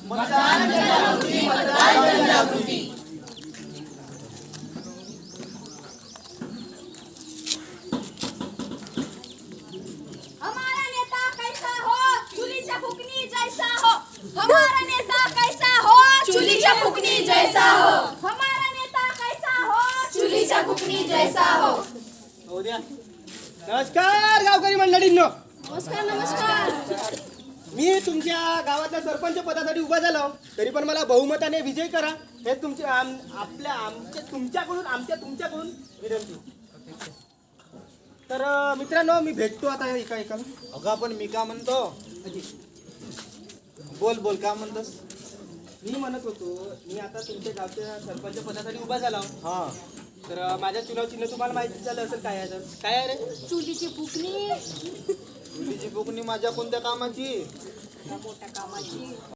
मतदान जनजागृती, मतदान जनजागृती। हमारा नेता कैसा हो, चुलीच्या फुकणी जैसा हो। हमारा नेता कैसा हो, चुलीच्या फुकणी जैसा हो। हमारा नेता कैसा हो, चुलीच्या फुकणी जैसा हो। हो द्या। नमस्कार गावकरी मंडळींनो, नमस्कार नमस्कार। मी तुमच्या गावातल्या सरपंच पदासाठी उभा झालो, तरी पण मला बहुमताने विजय करा हे तुमच्याकडून विनंती। तर मित्रांनो, मी भेटतो आता एका अगं पण मी का म्हणतो, बोल बोल का म्हणतोस? मी म्हणत होतो, मी आता तुमच्या गावच्या सरपंच पदासाठी उभा झालो। हा, तर माझ्या चुनाव चिन्ह तुम्हाला माहिती झालं असेल काय आहे? तर काय आहे रे? चुलीची फुकणी तुझी बुकनी माझ्या कोणत्या कामाची? मोठ्या कामाची।